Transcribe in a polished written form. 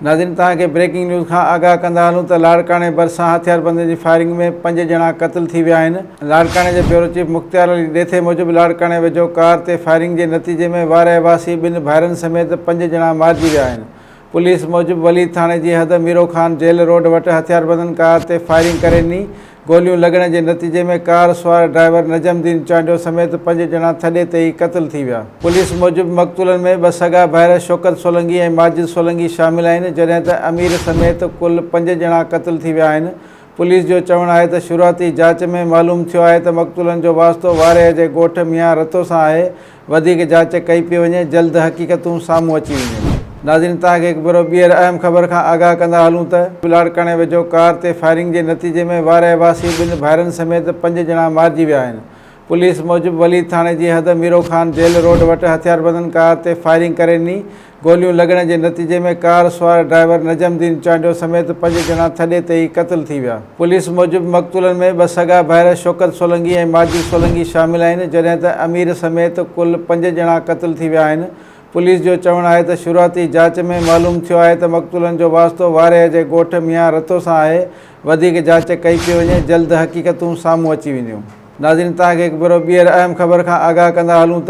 नाज़रीन तव्हांखे breaking news खां आगाह कंदा हलूं त लाड़काणे भरिसां हथियारबंद जी फायरिंग में 5 ॼणा क़त्ल थी विया आहिनि। लाड़काणे जे ब्यूरो चीफ मुख़्तियार अली ॾेथे मूजिबि लाड़काणे वेझो कार ते फायरिंग जे नतीजे में वारे वासी 2 भाइरनि समेत 5 ॼणा मारिजी विया आहिनि। पुलिस मूजिबि वली थाणे जी हद मीरो खान जेल रोड वटि हथियारबंदनि कार ते फायरिंग करे ॾिनी। गोलियूं लॻण जे नतीजे में कार सुवार ड्राइवर नजमुद्दीन चांडियो समेत 5 ॼणा थॾे ते ई क़त्ल थी विया। पुलिस मूजिबि मक़तूलनि में 2 सॻा भाइर शौकत सोलंकी ऐं माजिद सोलंकी शामिल आहिनि, जॾहिं त अमीर समेत कुल 5 ॼणा क़त्ल थी विया आहिनि। पुलिस जो चवणु आहे त शुरूआती जांच में मालूम थियो आहे त मक़तूलनि जो वास्तो वारे जे ॻोठ मियां रतो सां आहे। वधीक जांच कई पई वञे, जल्द हक़ीक़तूं साम्हूं अची वेंदियूं। नाज़रीन तव्हांखे हिकु भेरो ॿीहर अहम ख़बर खां आगाह कंदा हलूं त लाड़काणे वेझो कार ते फायरिंग जे नतीजे में वारे वासी 2 भाइरनि समेत 5 ॼणा मारिजी विया आहिनि। पुलिस मूजिबि वली थाणे जी हद मीरो खान जेल रोड वटि हथियारबंदनि कार ते फायरिंग करे ॾिनी। गोलियूं लॻण जे नतीजे में कार सुवार ड्राइवर नजमुद्दीन चांडियो समेत 5 ॼणा थॾे ते ई क़त्ल थी विया। पुलिस मूजिबि मक़तूलनि में 2 सॻा भाइर शौकत सोलंकी ऐं माजिद सोलंकी शामिल आहिनि, जॾहिं त अमीर समेत कुल 5 ॼणा क़त्ल थी विया आहिनि। पुलिस जो चवणु आहे त शुरूआती जांच में मालूम थियो आहे त मक़तूलनि जो वास्तो वारे जे ॻोठ मियां रतो सां आहे। वधीक जांच कई पई वञे, जल्द हक़ीक़तूं साम्हूं अची वेंदियूं। नाज़रीन तव्हांखे हिकु भेरो ॿीहर अहम ख़बर खां आगाह कंदा हलूं त